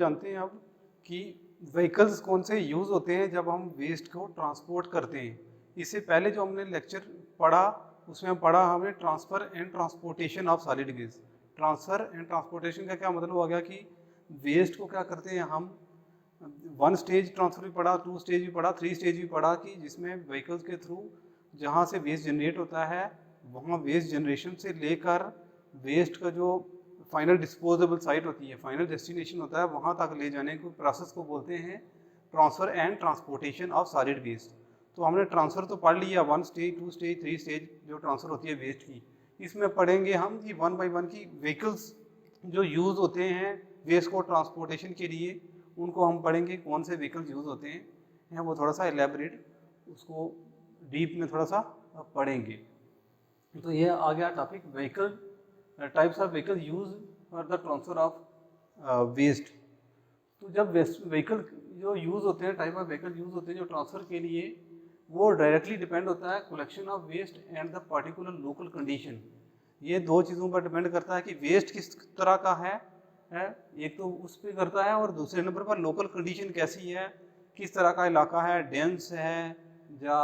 जानते हैं अब कि व्हीकल्स कौन से यूज़ होते हैं जब हम वेस्ट को ट्रांसपोर्ट करते हैं। इससे पहले जो हमने लेक्चर पढ़ा उसमें पढ़ा हमने transfer and transportation of solid waste. Transfer and transportation का क्या मतलब हो गया कि वेस्ट को क्या करते हैं हम, 1 स्टेज ट्रांसफ़र भी पढ़ा, 2 स्टेज भी पढ़ा, 3 स्टेज भी पढ़ा कि जिसमें व्हीकल्स के थ्रू जहाँ से वेस्ट जनरेट होता है वहाँ वेस्ट जनरेशन से लेकर वेस्ट का जो फाइनल डिस्पोजेबल साइट होती है, फाइनल डेस्टिनेशन होता है, वहाँ तक ले जाने को प्रोसेस को बोलते हैं transfer and transportation of solid waste. तो हमने ट्रांसफ़र तो पढ़ लिया, 1 स्टेज 2 स्टेज 3 स्टेज जो ट्रांसफ़र होती है वेस्ट की। इसमें पढ़ेंगे हम कि 1 बाई 1 की व्हीकल्स जो यूज़ होते हैं वेस्ट को ट्रांसपोर्टेशन के लिए, उनको हम पढ़ेंगे कौन से व्हीकल्स यूज़ होते हैं, वो थोड़ा सा एलेबरेट उसको डीप में थोड़ा सा पढ़ेंगे। तो ये आ गया topic vehicle, types of vehicle use for the transfer of waste. तो जब वेस्ट व्हीकल जो यूज़ होते हैं, टाइप ऑफ व्हीकल यूज़ होते हैं जो ट्रांसफ़र के लिए, वो डायरेक्टली डिपेंड होता है collection of waste and the particular local condition. ये दो चीज़ों पर डिपेंड करता है कि वेस्ट किस तरह का है, एक तो उस पर करता है और दूसरे नंबर पर लोकल कंडीशन कैसी है, किस तरह का इलाका है, डेंस है या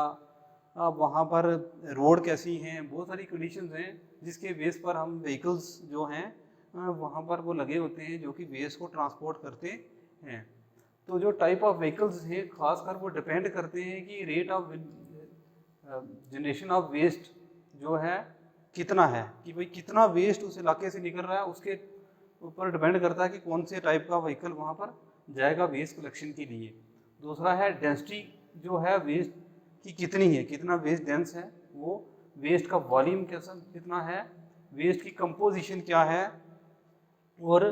वहाँ पर रोड कैसी हैं, बहुत सारी कंडीशंस हैं जिसके बेस पर हम व्हीकल्स जो हैं वहाँ पर वो लगे होते हैं जो कि वेस्ट को ट्रांसपोर्ट करते हैं। तो जो टाइप ऑफ व्हीकल्स हैं खासकर वो डिपेंड करते हैं कि rate of generation of waste जो है कितना है, कि भाई कितना वेस्ट उस इलाके से निकल रहा है, उसके ऊपर डिपेंड करता है कि कौन से टाइप का व्हीकल वहाँ पर जाएगा वेस्ट कलेक्शन के लिए। दूसरा है डेंसिटी जो है वेस्ट की कितनी है, कितना वेस्ट डेंस है, वो वेस्ट का वॉल्यूम कैसा कितना है, वेस्ट की कंपोजिशन क्या है, और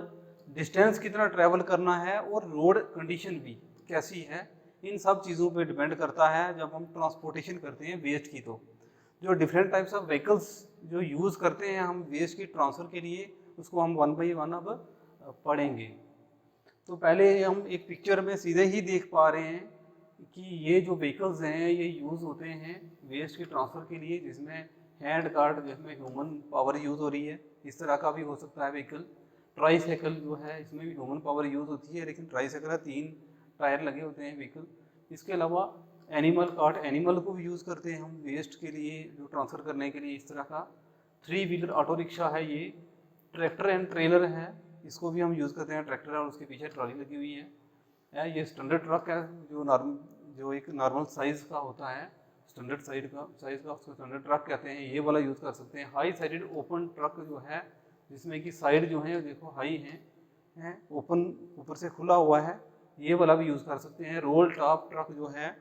डिस्टेंस कितना ट्रैवल करना है, और रोड कंडीशन भी कैसी है। इन सब चीज़ों पे डिपेंड करता है जब हम ट्रांसपोर्टेशन करते हैं वेस्ट की। तो जो डिफरेंट टाइप्स ऑफ व्हीकल्स जो यूज़ करते हैं हम वेस्ट की ट्रांसफ़र के लिए, उसको हम 1 बाई 1 अब पढ़ेंगे। तो पहले हम एक पिक्चर में सीधे ही देख पा रहे हैं कि ये जो व्हीकल्स हैं ये यूज़ होते हैं वेस्ट की ट्रांसफ़र के लिए, जिसमें हैंड कार्ट, जिसमें ह्यूमन पावर यूज़ हो रही है, इस तरह का भी हो सकता है व्हीकल। ट्राईसाइकिल जो है इसमें भी ह्यूमन पावर यूज़ होती है, लेकिन ट्राईसाइकिल है 3 टायर लगे होते हैं व्हीकल। इसके अलावा एनिमल कार्ट, एनिमल को भी यूज़ करते हैं हम वेस्ट के लिए जो ट्रांसफ़र करने के लिए, इस तरह का 3 व्हीलर ऑटो रिक्शा है ये। ट्रैक्टर एंड ट्रेलर है, इसको भी हम यूज़ करते हैं, ट्रैक्टर और उसके पीछे ट्रॉली लगी हुई है। ये स्टैंडर्ड ट्रक है जो एक नॉर्मल साइज़ का होता है, स्टैंडर्ड साइज़ का उसको स्टैंडर्ड ट्रक कहते हैं, ये वाला यूज़ कर सकते हैं। हाई साइडेड ओपन ट्रक जो है जिसमें कि साइड जो है देखो हाई हैं, ओपन ऊपर से खुला हुआ है, ये वाला भी यूज़ कर सकते हैं। रोल टॉप ट्रक जो है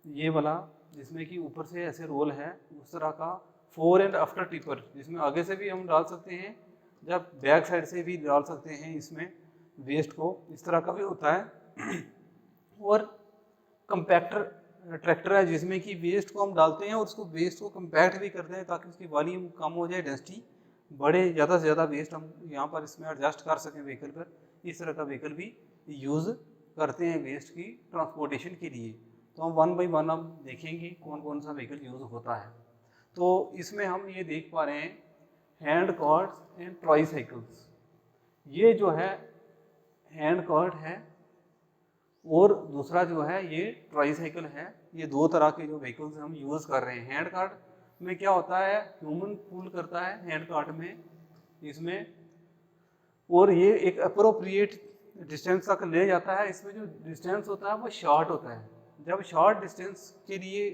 ये वाला, जिसमें कि ऊपर से ऐसे रोल है, उस तरह का। फोर एंड आफ्टर टिपर, जिसमें आगे से भी हम डाल सकते हैं, जब बैक साइड से भी डाल सकते हैं इसमें वेस्ट को, इस तरह का भी होता है। और कंपैक्टर ट्रैक्टर है जिसमें कि वेस्ट को हम डालते हैं और उसको वेस्ट को कंपैक्ट भी करते हैं ताकि उसकी वॉल्यूम कम हो जाए, डेंसिटी बढ़े, ज़्यादा से ज़्यादा वेस्ट हम यहाँ पर इसमें एडजस्ट कर सकें व्हीकल पर। इस तरह का व्हीकल भी यूज़ करते हैं वेस्ट की ट्रांसपोर्टेशन के लिए। तो हम 1 बाई 1 अब देखेंगे कौन कौन सा व्हीकल यूज़ होता है। तो इसमें हम ये देख पा रहे हैं हैंड कार्ट्स एंड ट्राईसाइकिल्स। ये जो है हैंड कार्ट है और दूसरा जो है ये ट्राईसाइकिल है। ये दो तरह के जो व्हीकल्स हम यूज़ कर रहे हैं। हैंड कार्ट में क्या होता है, ह्यूमन पुल करता है हैंड कार्ट में इसमें, और ये एक अप्रोप्रिएट डिस्टेंस तक ले जाता है। इसमें जो डिस्टेंस होता है वो शॉर्ट होता है। जब शॉर्ट डिस्टेंस के लिए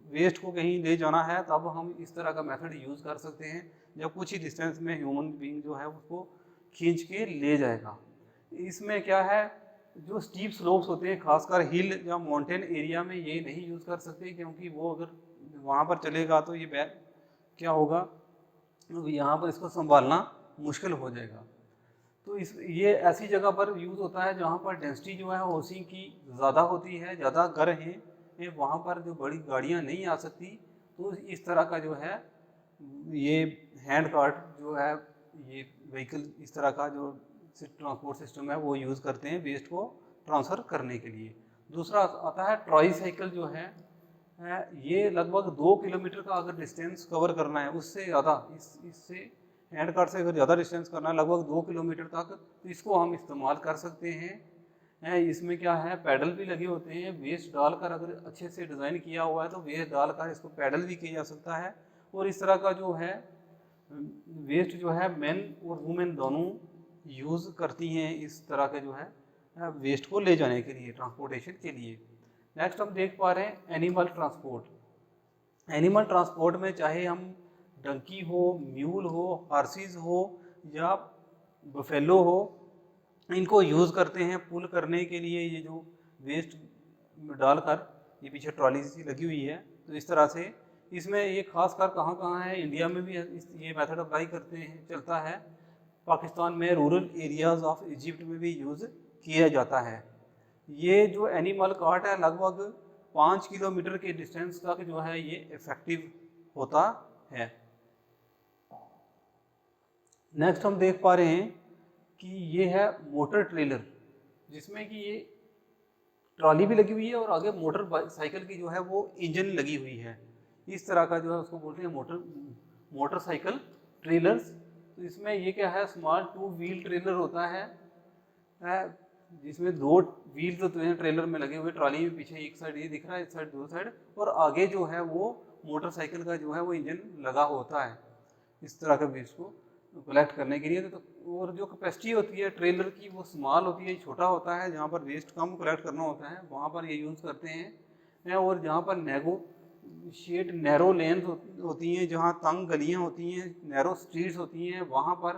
वेस्ट को कहीं ले जाना है तब हम इस तरह का मेथड यूज़ कर सकते हैं, जब कुछ ही डिस्टेंस में ह्यूमन बीइंग जो है उसको खींच के ले जाएगा। इसमें क्या है, जो स्टीप स्लोप्स होते हैं खासकर हिल या माउंटेन एरिया में ये नहीं यूज़ कर सकते, क्योंकि वो अगर वहाँ पर चलेगा तो ये बैग क्या होगा, यहाँ पर इसको संभालना मुश्किल हो जाएगा। तो ये ऐसी जगह पर यूज़ होता है जहाँ पर डेंसिटी जो है हाउसिंग की ज़्यादा होती है, ज़्यादा घर हैं, वहाँ पर जो बड़ी गाड़ियाँ नहीं आ सकती। तो इस तरह का जो है ये हैंड कार्ट जो है, ये व्हीकल इस तरह का जो ट्रांसपोर्ट सिस्टम है वो यूज़ करते हैं वेस्ट को ट्रांसफ़र करने के लिए। दूसरा आता है ट्राईसाइकिल जो है, ये लगभग 2 किलोमीटर का अगर डिस्टेंस कवर करना है, उससे ज़्यादा इससे हैंड कार्ट से अगर ज़्यादा डिस्टेंस करना है लगभग 2 किलोमीटर तक, तो इसको हम इस्तेमाल कर सकते हैं है। इसमें क्या है, पैडल भी लगे होते हैं, वेस्ट डालकर अगर अच्छे से डिज़ाइन किया हुआ है तो वेस्ट डालकर इसको पैडल भी किया जा सकता है। और इस तरह का जो है वेस्ट जो है मेन और वुमेन दोनों यूज़ करती हैं इस तरह के जो है वेस्ट को ले जाने के लिए, ट्रांसपोर्टेशन के लिए। नेक्स्ट हम देख पा रहे हैं एनिमल ट्रांसपोर्ट। एनिमल ट्रांसपोर्ट में चाहे हम डंकी हो, म्यूल हो, हार्सिस हो या बफेलो हो, इनको यूज़ करते हैं पुल करने के लिए। ये जो वेस्ट डालकर, ये पीछे ट्रॉली सी लगी हुई है, तो इस तरह से इसमें ये खास कर कहाँ है, इंडिया में भी ये मेथड अप्लाई करते हैं, चलता है। पाकिस्तान में रूरल एरियाज़ ऑफ इजिप्ट में भी यूज़ किया जाता है। ये जो एनिमल कार्ट है लगभग 5 किलोमीटर के डिस्टेंस तक जो है ये इफेक्टिव होता है। नेक्स्ट हम देख पा रहे हैं कि ये है मोटर ट्रेलर, जिसमें कि ये ट्रॉली भी लगी हुई है और आगे मोटर साइकिल की जो है वो इंजन लगी हुई है। इस तरह का जो है उसको बोलते हैं मोटरसाइकिल ट्रेलर्स। तो इसमें ये क्या है, स्मॉल 2 व्हील ट्रेलर होता है, जिसमें 2 व्हील तो हैं ट्रेलर में लगे हुए, ट्रॉली में पीछे एक साइड ये दिख रहा है, इस साइड 2 साइड, और आगे जो है वो मोटरसाइकिल का जो है वो इंजन लगा होता है इस तरह का वेस्ट को कलेक्ट करने के लिए। तो और जो कैपेसिटी होती है ट्रेलर की वो स्मॉल होती है, छोटा होता है। जहाँ पर वेस्ट कम कलेक्ट करना होता है वहाँ पर ये यूज़ करते हैं। और जहाँ पर नैरो लेन्स होती हैं, जहाँ तंग गलियाँ होती हैं, नैरो स्ट्रीट्स होती हैं, वहाँ पर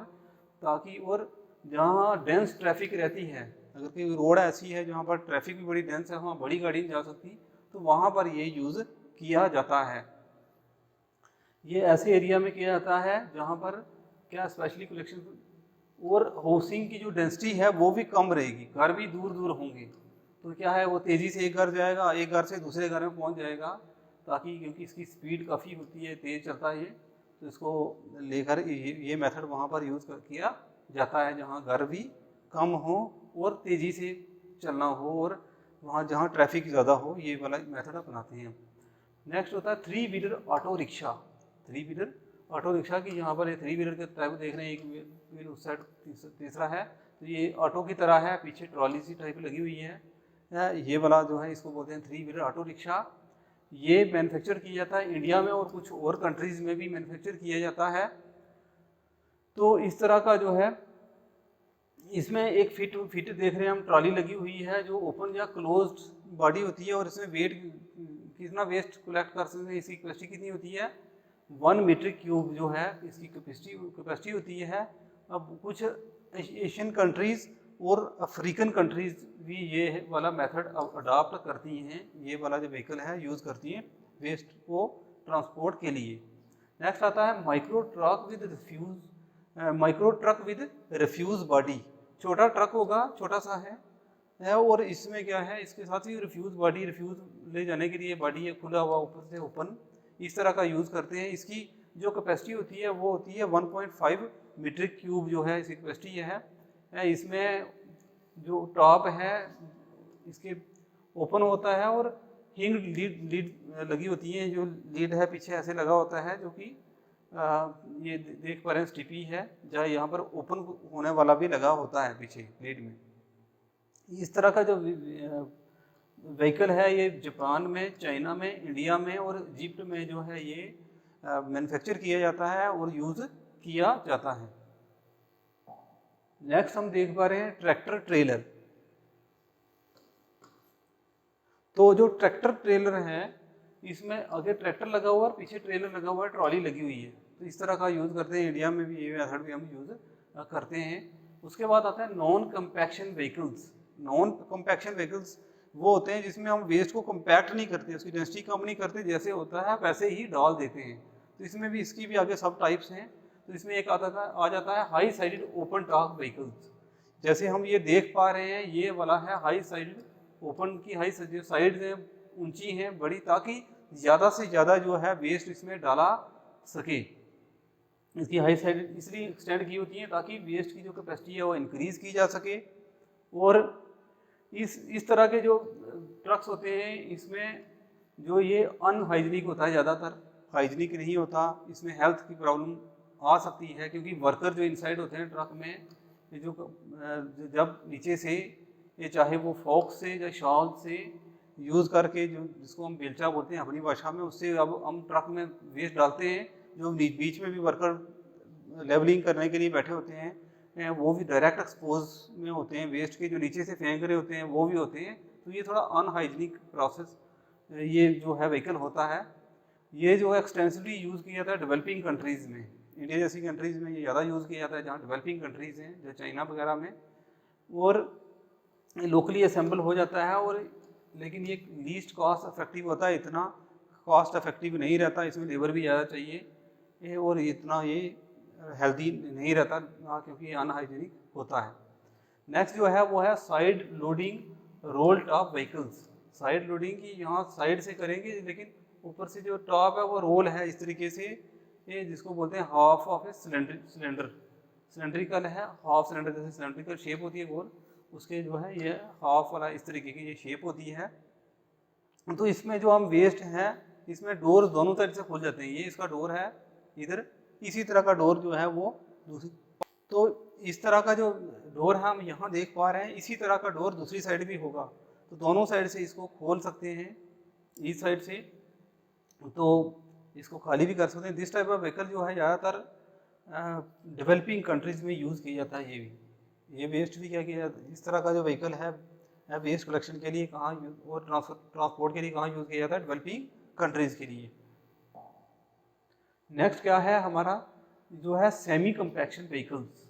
ताकि, और जहाँ डेंस ट्रैफिक रहती है, अगर कोई रोड ऐसी है जहाँ पर ट्रैफिक भी बड़ी डेंस है, वहाँ बड़ी गाड़ी नहीं जा सकती, तो वहाँ पर ये यूज़ किया जाता है। ये ऐसे एरिया में किया जाता है जहाँ पर क्या स्पेशली कलेक्शन और हाउसिंग की जो डेंसिटी है वो भी कम रहेगी, घर भी दूर दूर होंगे, तो क्या है वो तेज़ी से एक घर जाएगा, एक घर से दूसरे घर में पहुँच जाएगा, ताकि क्योंकि इसकी स्पीड काफ़ी होती है, तेज़ चलता है ये, तो इसको लेकर ये मेथड वहाँ पर यूज़ किया जाता है जहाँ घर भी कम हो और तेज़ी से चलना हो और वहाँ जहाँ ट्रैफिक ज़्यादा हो, ये वाला मेथड अपनाते हैं। नेक्स्ट होता है 3 wheeler auto rickshaw. 3 wheeler auto rickshaw की यहाँ पर 3 व्हीलर के टाइप देख रहे हैं, एक व्हील उस साइड, तीसरा है, तो ये ऑटो की तरह है, पीछे ट्रॉली सी टाइप लगी हुई है। ये वाला जो है इसको बोलते हैं 3 व्हीलर ऑटो रिक्शा। ये मैन्युफैक्चर किया जाता है इंडिया में और कुछ और कंट्रीज़ में भी मैन्युफैक्चर किया जाता है। तो इस तरह का जो है इसमें एक फिट देख रहे हैं हम, ट्रॉली लगी हुई है जो ओपन या क्लोज्ड बॉडी होती है, और इसमें वेट कितना वेस्ट कलेक्ट कर सकते हैं, इसकी कैपेसिटी कितनी होती है, 1 मीटर क्यूब जो है इसकी कैपेसिटी होती है। अब कुछ एशियन कंट्रीज़ और अफ्रीकन कंट्रीज़ भी ये वाला मेथड अडॉप्ट करती हैं, ये वाला जो व्हीकल है यूज़ करती हैं वेस्ट को ट्रांसपोर्ट के लिए। नेक्स्ट आता है micro truck with refuse body. छोटा ट्रक होगा, छोटा सा है, और इसमें क्या है, इसके साथ ही रिफ्यूज़ ले जाने के लिए बॉडी है खुला हुआ ऊपर से ओपन, इस तरह का यूज़ करते हैं। इसकी जो कैपेसिटी होती है वो होती है 1.5 मीटर क्यूब जो है इसकी कैपेसिटी है। इसमें जो टॉप है इसके ओपन होता है और हिंग लीड लगी होती है, जो लीड है पीछे ऐसे लगा होता है, जो कि ये देख पा रहे हैं स्टिपी है, जहाँ यहाँ पर ओपन होने वाला भी लगा होता है पीछे लीड में। इस तरह का जो व्हीकल है ये जापान में, चाइना में, इंडिया में और इजिप्ट में जो है ये मैन्युफैक्चर किया जाता है और यूज़ किया जाता है। नेक्स्ट हम देख पा रहे हैं ट्रैक्टर ट्रेलर। तो जो ट्रैक्टर ट्रेलर है इसमें आगे ट्रैक्टर लगा हुआ है और पीछे ट्रेलर लगा हुआ है, ट्रॉली लगी हुई है, तो इस तरह का यूज़ करते हैं। इंडिया में भी ये मेथड भी हम यूज़ करते हैं। उसके बाद आता है non compaction vehicles. Non compaction vehicles वो होते हैं जिसमें हम वेस्ट को कम्पैक्ट नहीं करते, उसकी डेंसिटी कम नहीं करते, जैसे होता है वैसे ही डाल देते हैं। तो इसमें भी इसकी भी आगे सब टाइप्स हैं। तो इसमें एक आ जाता है high sided open top vehicles. जैसे हम ये देख पा रहे हैं ये वाला है हाई साइडेड ओपन की, हाई साइड है ऊंची हैं बड़ी, ताकि ज़्यादा से ज़्यादा जो है वेस्ट इसमें डाला सके। इसकी हाई साइड इसलिए एक्सटेंड की होती है ताकि वेस्ट की जो कैपेसिटी है वो इंक्रीज़ की जा सके। और इस तरह के जो ट्रक्स होते हैं इसमें जो ये अनहाइजीनिक होता है, ज़्यादातर हाइजीनिक नहीं होता, इसमें हेल्थ की प्रॉब्लम आ सकती है, क्योंकि वर्कर जो इनसाइड होते हैं ट्रक में, ये जो जब नीचे से ये चाहे वो फोक से या शॉल से यूज़ करके, जो जिसको हम बेलचा बोलते हैं अपनी भाषा में, उससे अब हम ट्रक में वेस्ट डालते हैं। जो बीच में भी वर्कर लेवलिंग करने के लिए बैठे होते हैं वो भी डायरेक्ट एक्सपोज में होते हैं, वेस्ट के जो नीचे से फेंक रहे होते हैं वो भी होते हैं। तो ये थोड़ा अनहाइजीनिक प्रोसेस ये जो है व्हीकल होता है। ये जो है एक्सटेंसिवली यूज़ किया जाता है डेवलपिंग कंट्रीज़ में। इंडिया जैसी कंट्रीज़ में ये ज़्यादा यूज़ किया जाता है, जहाँ डेवलपिंग कंट्रीज़ हैं, जैसे चाइना वगैरह में, और लोकली असेंबल हो जाता है। और लेकिन ये लीस्ट कॉस्ट इफेक्टिव होता है, इतना कॉस्ट इफेक्टिव नहीं रहता, इसमें लेबर भी ज़्यादा चाहिए और इतना ये हेल्दी नहीं रहता ना, क्योंकि ये अनहाइजीनिक होता है। नेक्स्ट जो है वो है side loading role top vehicles. Side loading की यहाँ साइड से करेंगे, लेकिन ऊपर से जो टॉप है वो रोल है इस तरीके से, ये जिसको बोलते हैं हाफ ऑफ ए सिलेंड्रिकल है, हाफ सिलेंडर जैसे सिलेंड्रिकल शेप होती है गोल, उसके जो है ये हाफ वाला इस तरीके की ये शेप होती है। तो इसमें जो हम वेस्ट है, इसमें डोर दोनों तरफ से खुल जाते हैं। ये इसका डोर है, इधर इसी तरह का डोर जो है वो दूसरी, तो इस तरह का जो डोर है हम यहाँ देख पा रहे हैं, इसी तरह का डोर दूसरी साइड भी होगा। तो दोनों साइड से इसको खोल सकते हैं, इस साइड से तो इसको खाली भी कर सकते हैं। दिस टाइप ऑफ व्हीकल जो है ज़्यादातर डेवलपिंग कंट्रीज़ में यूज़ किया जाता है। ये वेस्ट भी क्या किया जाता है, इस तरह का जो व्हीकल है वेस्ट कलेक्शन के लिए कहाँ और ट्रांसपोर्ट के लिए कहाँ यूज़ किया जाता है, डेवलपिंग कंट्रीज़ के लिए। नेक्स्ट क्या है हमारा जो है सेमी कंपैक्शन व्हीकल्स।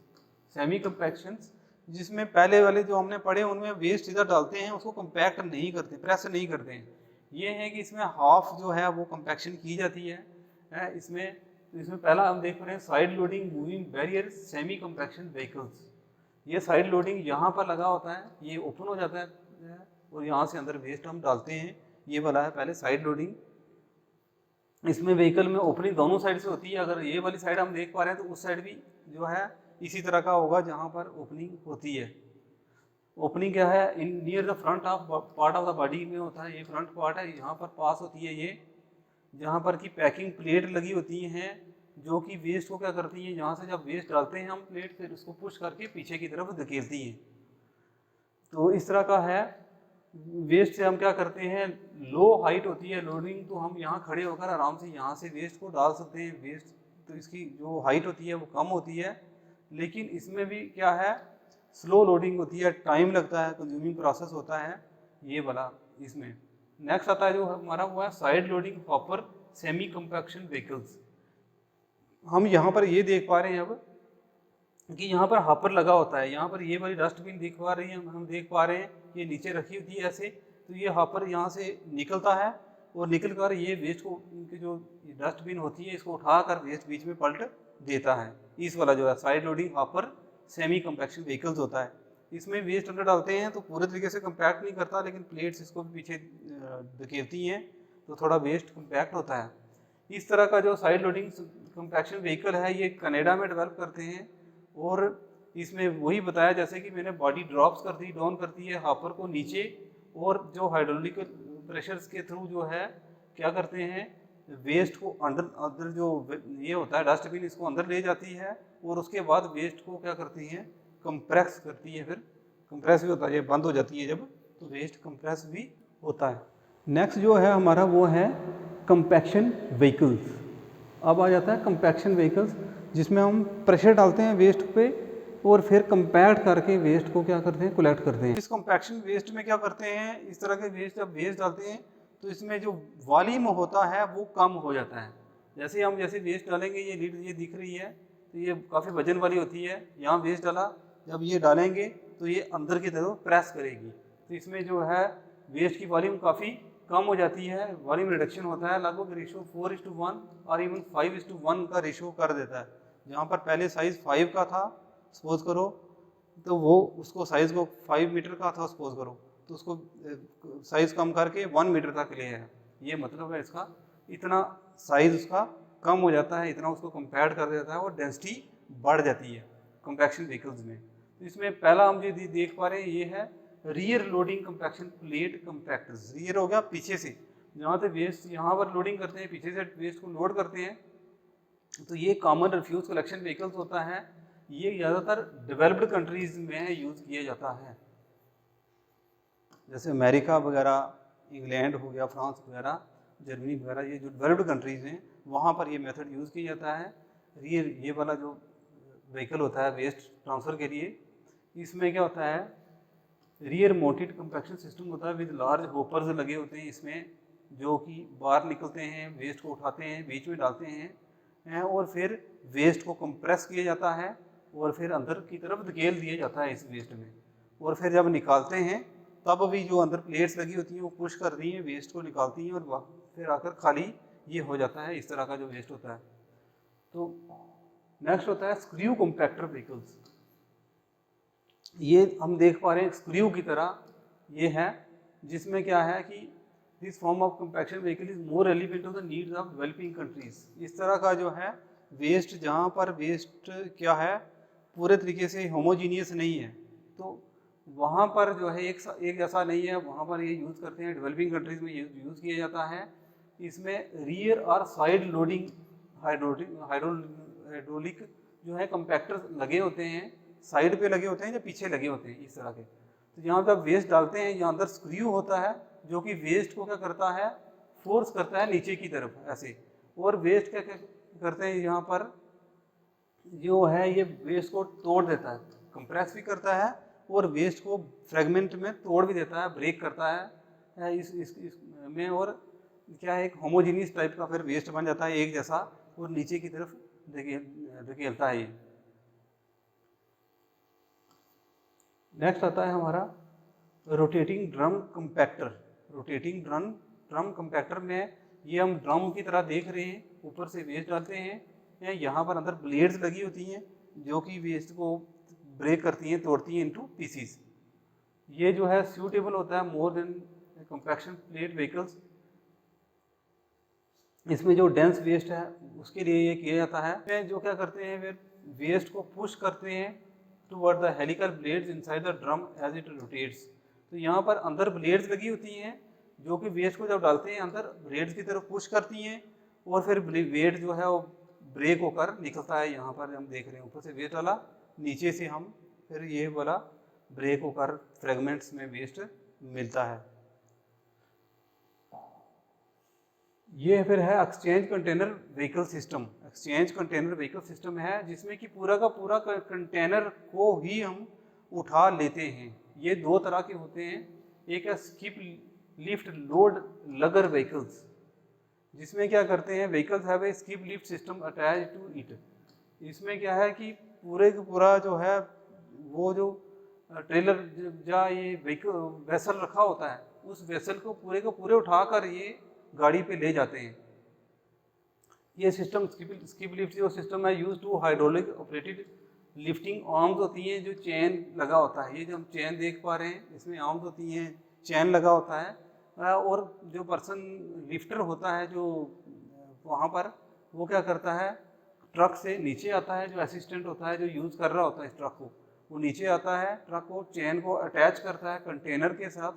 सेमी कंपैक्शंस जिसमें पहले वाले जो हमने पढ़े उनमें वेस्ट इधर डालते हैं, उसको कंपैक्ट नहीं करते, प्रेस नहीं करते हैं। ये है कि इसमें हाफ जो है वो कंपैक्शन की जाती है इसमें पहला हम देख रहे हैं side loading moving barrier semi compaction vehicles. ये साइड लोडिंग यहाँ पर लगा होता है, ये ओपन हो जाता है और यहाँ से अंदर वेस्ट हम डालते हैं। ये वाला है पहले साइड लोडिंग। इसमें व्हीकल में ओपनिंग दोनों साइड से होती है। अगर ये वाली साइड हम देख पा रहे हैं तो उस साइड भी जो है इसी तरह का होगा जहाँ पर ओपनिंग होती है। ओपनिंग क्या है, in near the front of part of the body में होता है। ये फ्रंट पार्ट है, यहाँ पर पास होती है ये, जहाँ पर की पैकिंग प्लेट लगी होती हैं, जो कि वेस्ट को क्या करती हैं, जहाँ से जब वेस्ट डालते हैं हम प्लेट, फिर उसको पुश करके पीछे की तरफ धकेलती हैं। तो इस तरह का है। वेस्ट से हम क्या करते हैं, लो हाइट होती है लोडिंग, तो हम यहाँ खड़े होकर आराम से यहाँ से वेस्ट को डाल सकते हैं। वेस्ट तो इसकी जो हाइट होती है वो कम होती है, लेकिन इसमें भी क्या है, स्लो लोडिंग होती है, टाइम लगता है, कंज्यूमिंग प्रोसेस होता है ये वाला इसमें। नेक्स्ट आता है जो हमारा हुआ है side loading hopper semi compaction vehicles. हम यहाँ पर ये देख पा रहे हैं अब कि यहाँ पर हॉपर लगा होता है। यहाँ पर ये वाली डस्टबिन दिख पा रही है, हम देख पा रहे हैं ये नीचे रखी होती है ऐसे, तो ये हॉपर यहाँ से निकलता है और निकल कर ये वेस्ट को, इनकी जो डस्टबिन होती है इसको उठाकर वेस्ट बीच में पलट देता है। इस वाला जो है side loading hopper semi compaction vehicles होता है। इसमें वेस्ट अंदर डालते हैं तो पूरे तरीके से कंपैक्ट नहीं करता, लेकिन प्लेट्स इसको भी पीछे धकेलती हैं तो थोड़ा वेस्ट कंपैक्ट होता है। इस तरह का जो साइड लोडिंग कंपैक्शन व्हीकल है ये कनाडा में डेवलप करते हैं, और इसमें वही बताया जैसे कि मैंने बॉडी ड्रॉप्स कर दी, डाउन करती है हॉपर को नीचे, और जो हाइड्रोलिक प्रेशर्स के थ्रू जो है क्या करते हैं, वेस्ट को अंदर जो ये होता है डस्टबिन, इसको अंदर ले जाती है और उसके बाद वेस्ट को क्या करती है, कंप्रेस करती है। फिर कंप्रेस भी होता है, ये बंद हो जाती है जब, तो वेस्ट कंप्रेस भी होता है। नेक्स्ट जो है हमारा वो है कंपैक्शन व्हीकल्स। अब आ जाता है कंपैक्शन व्हीकल्स, जिसमें हम प्रेशर डालते हैं वेस्ट पे और फिर कंपैक्ट करके वेस्ट को क्या करते हैं, कलेक्ट करते हैं। इस कंपैक्शन वेस्ट में क्या करते हैं, इस तरह के वेस्ट जब वेस्ट डालते हैं तो इसमें जो वॉल्यूम होता है वो कम हो जाता है। जैसे वेस्ट डालेंगे, ये लीड ये दिख रही है तो ये काफ़ी वजन वाली होती है, यहाँ वेस्ट डाला, जब ये डालेंगे तो ये अंदर की तरफ प्रेस करेगी, तो इसमें जो है वेस्ट की वॉल्यूम काफ़ी कम हो जाती है, वॉल्यूम रिडक्शन होता है। लगभग रेशो 4:1 और इवन 5:1 का रेशो कर देता है। जहाँ पर पहले साइज़ 5 का था सपोज करो, तो वो उसको साइज़ को 5 मीटर का था सपोज करो, तो उसको साइज़ कम करके 1 मीटर तक ले आया। ये मतलब है इसका, इतना साइज़ उसका कम हो जाता है, इतना उसको कंपैक्ट कर देता है और डेंसिटी बढ़ जाती है कंपैक्शन व्हीकल्स में। तो इसमें पहला हम जो देख पा रहे हैं ये है rear loading compaction plate compactors. Rear हो गया पीछे से, जहाँ से वेस्ट यहाँ पर लोडिंग करते हैं, पीछे से वेस्ट को लोड करते हैं। तो ये कॉमन रिफ्यूज कलेक्शन व्हीकल्स होता है, ये ज़्यादातर डेवलप्ड कंट्रीज़ में यूज़ किया जाता है। जैसे अमेरिका वगैरह, इंग्लैंड हो गया, फ्रांस वगैरह, जर्मनी वगैरह, ये जो डेवलप्ड कंट्रीज़ हैं वहाँ पर ये मेथड यूज़ किया जाता है। ये वाला जो व्हीकल होता है वेस्ट ट्रांसफ़र के लिए, इसमें क्या होता है, रियर माउंटेड कंपैक्शन सिस्टम होता है विद लार्ज होपर्स लगे होते हैं इसमें, जो कि बाहर निकलते हैं, वेस्ट को उठाते हैं, बीच में डालते हैं और फिर वेस्ट को कंप्रेस किया जाता है और फिर अंदर की तरफ धकेल दिया जाता है इस वेस्ट में। और फिर जब निकालते हैं तब भी जो अंदर प्लेट्स लगी होती हैं वो पुश कर रही हैं, वेस्ट को निकालती हैं और फिर आकर खाली ये हो जाता है, इस तरह का जो वेस्ट होता है। तो नेक्स्ट होता है स्क्रू कॉम्पैक्टर व्हीकल्स। ये हम देख पा रहे हैं स्क्रू की तरह ये है, जिसमें क्या है कि this form of compaction vehicle is more relevant to the needs of developing countries. इस तरह का जो है वेस्ट, जहाँ पर वेस्ट क्या है पूरे तरीके से होमोजीनियस नहीं है, तो वहाँ पर जो है एक जैसा नहीं है, वहाँ पर ये यूज़ करते हैं। डेवलपिंग कंट्रीज़ में यूज़ किया जाता है। इसमें रियर और साइड लोडिंग हाइड्रोलिक जो है कंपैक्टर लगे होते हैं, साइड पे लगे होते हैं या पीछे लगे होते हैं इस तरह के। तो यहाँ जब वेस्ट डालते हैं, यहाँ अंदर स्क्रू होता है जो कि वेस्ट को क्या करता है, फोर्स करता है नीचे की तरफ ऐसे, और वेस्ट क्या करते हैं यहाँ पर जो है ये वेस्ट को तोड़ देता है, कंप्रेस भी करता है और वेस्ट को फ्रेगमेंट में तोड़ भी देता है, ब्रेक करता है इस में, और क्या है एक होमोजीनियस टाइप का फिर वेस्ट बन जाता है एक जैसा, और नीचे की तरफ धकेलता है ये। नेक्स्ट आता है हमारा rotating drum compactor. Rotating drum compactor में ये हम ड्रम की तरह देख रहे हैं, ऊपर से वेस्ट डालते हैं, यहाँ पर अंदर ब्लेड्स लगी होती हैं जो कि वेस्ट को ब्रेक करती हैं, तोड़ती हैं इनटू पीसीस। ये जो है सूटेबल होता है more than compaction plate vehicles. इसमें जो डेंस वेस्ट है उसके लिए ये किया जाता है। जो क्या करते हैं, फिर वेस्ट को पुश करते हैं toward the helical blades inside the drum as it rotates. तो यहाँ पर अंदर ब्लेड्स लगी होती हैं जो कि वेस्ट को जब डालते हैं अंदर ब्लेड्स की तरफ पुश करती हैं, और फिर वेट जो है वो ब्रेक होकर निकलता है। यहाँ पर हम देख रहे हैं ऊपर से वेस्ट डाला, नीचे से हम फिर ये वाला ब्रेक होकर फ्रेगमेंट्स में वेस्ट मिलता है। ये फिर है exchange container vehicle system. Exchange container vehicle system है जिसमें कि पूरा का पूरा कंटेनर को ही हम उठा लेते हैं। ये दो तरह के होते हैं, एक है skip lift load lugger vehicles, जिसमें क्या करते हैं, vehicles have a skip lift system attach to it. इसमें क्या है कि पूरे का पूरा जो है वो जो ट्रेलर या ये व्हीकल वेसल रखा होता है, उस वेसल को पूरे को पूरे उठाकर ये गाड़ी पे ले जाते हैं। ये सिस्टम स्किप लिफ्ट जो सिस्टम है use to hydraulic operated lifting arms होती हैं, जो चेन लगा होता है। ये जो हम चेन देख पा रहे हैं इसमें आर्म्स होती हैं, चेन लगा होता है, और जो पर्सन लिफ्टर होता है जो वहाँ पर, वो क्या करता है, ट्रक से नीचे आता है, जो असिस्टेंट होता है जो यूज़ कर रहा होता है इस ट्रक को, वो नीचे आता है, ट्रक को चेन को अटैच करता है कंटेनर के साथ,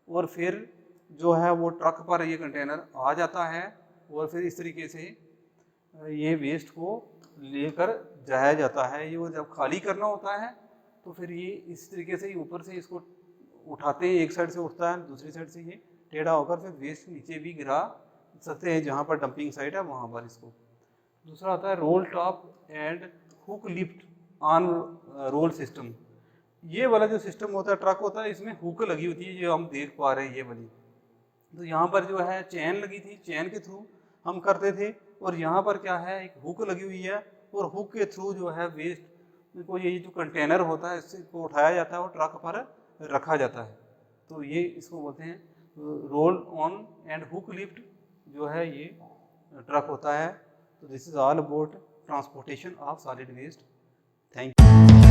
और फिर जो है वो ट्रक पर ये कंटेनर आ जाता है, और फिर इस तरीके से ये वेस्ट को लेकर जाया जाता है। ये वो जब खाली करना होता है तो फिर ये इस तरीके से ऊपर से इसको उठाते हैं, एक साइड से उठता है, दूसरी साइड से ये टेढ़ा होकर फिर वेस्ट नीचे भी गिरा सकते हैं जहाँ पर डंपिंग साइट है वहाँ पर इसको। दूसरा आता है role top and hook lift on roll system. ये वाला जो सिस्टम होता है, ट्रक होता है, इसमें हुक लगी होती है जो हम देख पा रहे हैं ये वाली। तो यहाँ पर जो है चैन लगी थी, चैन के थ्रू हम करते थे, और यहाँ पर क्या है एक हुक लगी हुई है, और हुक के थ्रू जो है वेस्ट को, ये जो कंटेनर होता है इससे को उठाया जाता है और ट्रक पर रखा जाता है। तो ये इसको बोलते हैं roll on and hook lift जो है ये ट्रक होता है। तो this is all about transportation of solid waste. Thank you.